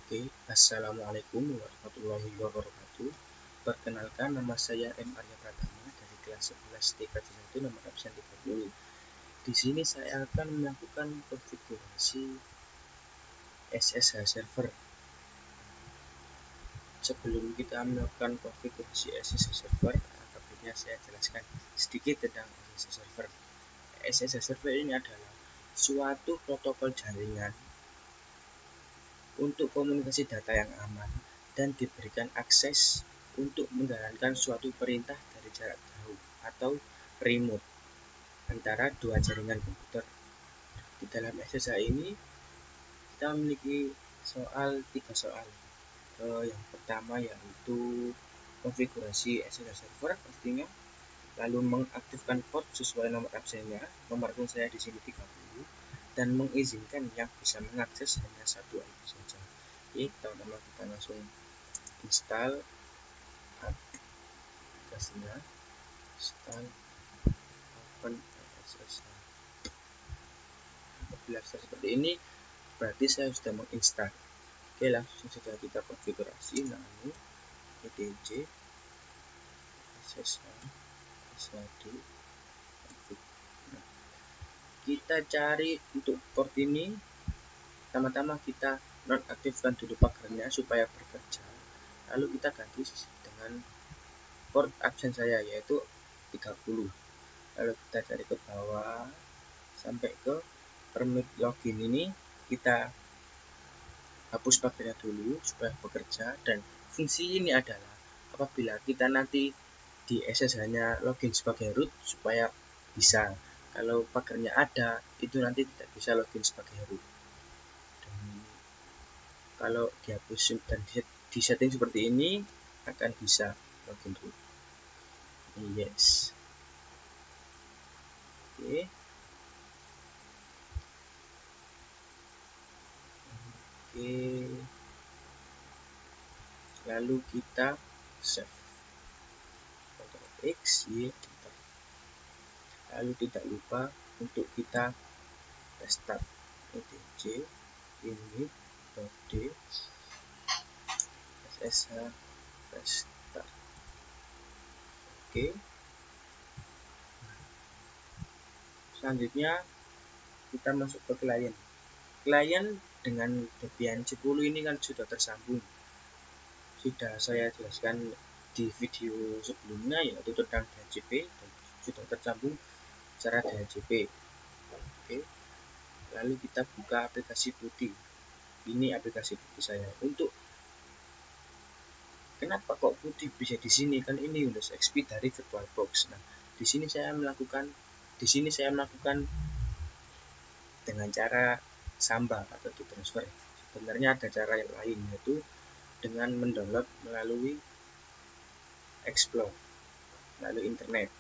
Oke, Assalamualaikum warahmatullahi wabarakatuh. Perkenalkan, nama saya M. Arya Pratama dari kelas 11 TKJ1 nomor absen 30. Di sini saya akan melakukan konfigurasi SSH server. Sebelum kita melakukan konfigurasi SSH server, baiknya saya jelaskan sedikit tentang SSH server. SSH server ini adalah suatu protokol jaringan untuk komunikasi data yang aman dan diberikan akses untuk menjalankan suatu perintah dari jarak jauh atau remote antara dua jaringan komputer. Di dalam SSH ini kita memiliki tiga soal. Yang pertama yaitu konfigurasi SSH server pastinya, lalu mengaktifkan port sesuai nomor absennya. Nomor absen saya di sini 30 dan mengizinkan yang bisa mengakses hanya satu IP saja. Oke, teman-teman, kita langsung install aplikasinya, install, open SSH. Apabila seperti ini berarti saya sudah menginstal. Oke, langsung saja kita konfigurasi nano etc SSH S1. Kita cari untuk port ini, pertama-tama kita nonaktifkan dulu pagernya supaya bekerja, lalu kita ganti dengan port absen saya yaitu 30. Lalu kita cari ke bawah sampai ke permit login ini, kita hapus pagernya dulu supaya bekerja. Dan fungsi ini adalah apabila kita nanti di SSH-nya login sebagai root supaya bisa, kalau pagernya ada itu nanti tidak bisa login sebagai root. Dan kalau dihapus dan di setting seperti ini akan bisa login root. Yes. Oke. Lalu kita save, Ctrl X, Y, enter. Lalu tidak lupa untuk kita restart etc init.d SSH restart. Oke. Selanjutnya kita masuk ke klien. Klien dengan Debian 10 ini kan sudah tersambung. Sudah saya jelaskan di video sebelumnya yaitu tentang DHCP dan sudah tersambung secara DHCP. Oke. Lalu kita buka aplikasi putih. Ini aplikasi putih saya. Untuk kenapa kok putih bisa di sini? Kan ini Windows XP dari VirtualBox. Nah, di sini saya melakukan dengan cara Samba atau transfer. Sebenarnya ada cara yang lain, yaitu dengan mendownload melalui Explore, melalui internet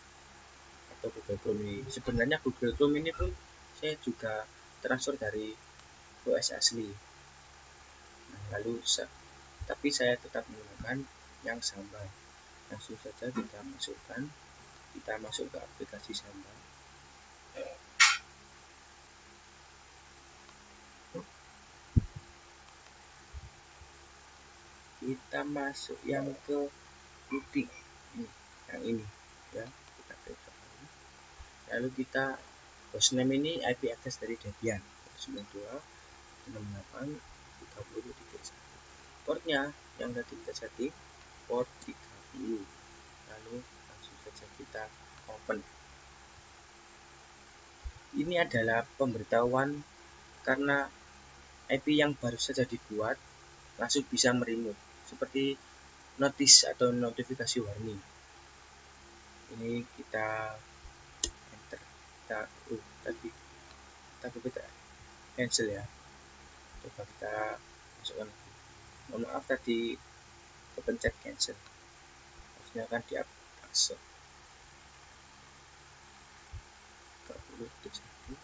atau Google Chrome ini. Sebenarnya Google Chrome ini pun saya juga transfer dari OS asli. Nah, tapi saya tetap menggunakan yang Samba. Langsung saja kita masuk ke aplikasi Samba. Kita masuk yang ke putih, yang ini ya, kita klik. Lalu kita hostname ini IP address dari Debian 92.68.30.1. Portnya yang tadi kita setting port 30. Lalu langsung saja kita open. Ini adalah pemberitahuan karena IP yang baru saja dibuat langsung bisa meremote, seperti notice atau notifikasi warning. Ini kita enter, kita cancel ya. Coba kita masukkan. Mohon maaf tadi kepencet cancel, harusnya kan di accept. 30 terjadi.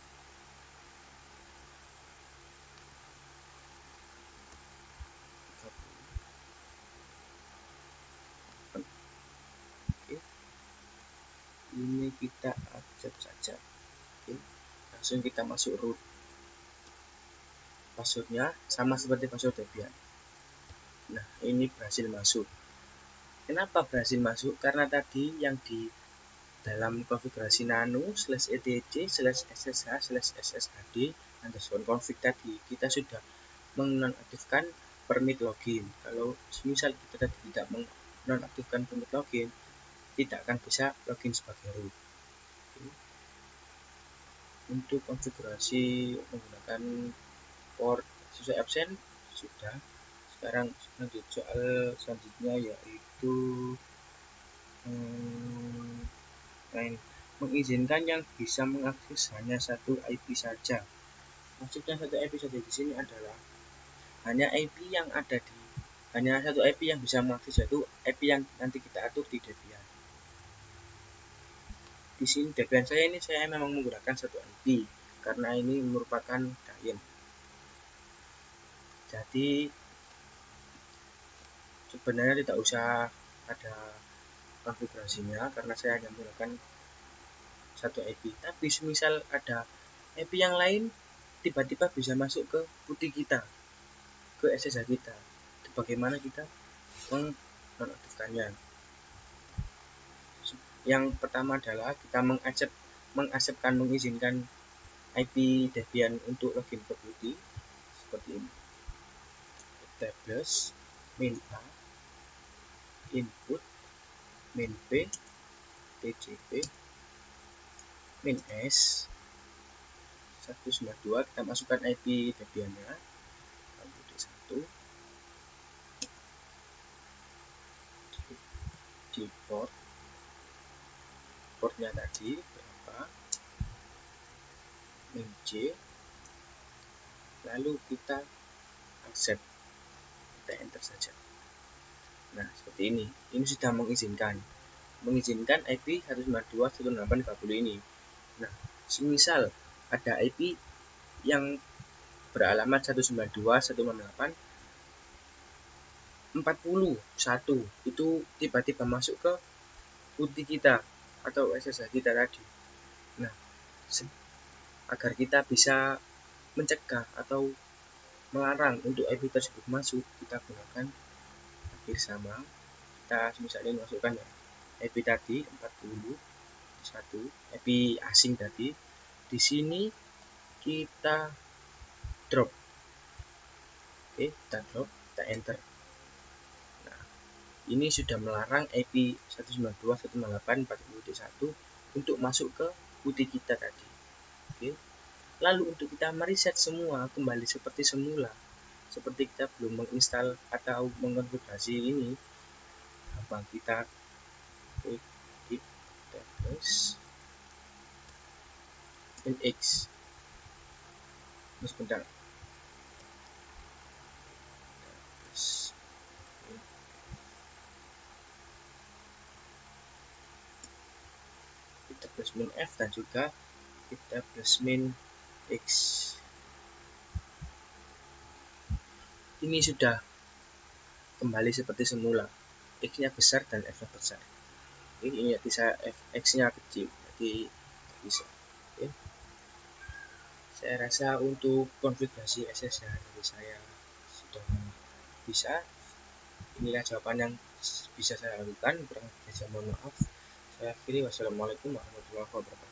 Oke. Ini kita accept saja. Oke. Langsung kita masuk root. Passwordnya sama seperti password Debian. Nah, ini berhasil masuk. Kenapa berhasil masuk? Karena tadi yang di dalam konfigurasi nano /etc/ssh/sshd underscore config tadi kita sudah menonaktifkan permit login. Kalau misal kita tadi tidak menonaktifkan permit login, tidak akan bisa login sebagai root. Untuk konfigurasi menggunakan port sesuai absen sudah. Sekarang lanjut soal selanjutnya, yaitu mengizinkan yang bisa mengakses hanya satu IP saja. Maksudnya satu IP saja di sini adalah hanya IP yang ada di hanya satu IP yang bisa mengakses, yaitu IP yang nanti kita atur di Debian. Di sini Debian saya memang menggunakan satu IP karena ini merupakan client. Jadi sebenarnya tidak usah ada konfigurasinya karena saya hanya menggunakan satu IP. Tapi misal ada IP yang lain tiba-tiba bisa masuk ke putih kita, ke SSH kita. Bagaimana kita menonaktifkannya? Yang pertama adalah kita mengizinkan IP Debian untuk login ke putih seperti ini. Tables min A input min P TCP min S 192, kita masukkan IP Debiannya 1 di portnya tadi berapa, min J, lalu kita accept, kita enter saja. Nah, seperti ini sudah mengizinkan IP 192.168.30 ini. Nah, semisal ada IP yang beralamat 192.168.40.1 itu tiba-tiba masuk ke putih kita atau SSH kita tadi. Nah, agar kita bisa mencegah atau melarang untuk IP tersebut masuk, kita gunakan hampir sama. Kita misalnya masukkan IP tadi 41, IP asing tadi. Di sini kita drop. Oke, kita drop, kita enter. Nah, ini sudah melarang IP 192.168.40.1 untuk masuk ke putih kita tadi. Oke. Lalu untuk kita mereset semua kembali seperti semula, seperti kita belum menginstal atau mengonfigurasi ini, apa kita klik tables min X. Sebentar. Kita plus min F dan juga kita plus min X. Ini sudah kembali seperti semula. X-nya besar dan F-nya besar. Ini bisa X-nya kecil, jadi bisa. Oke. Saya rasa untuk konfigurasi SSH dari saya sudah bisa. Inilah jawaban yang bisa saya lakukan. Kurang lebih saya mohon maaf. Saya akhiri. Wassalamualaikum warahmatullahi wabarakatuh.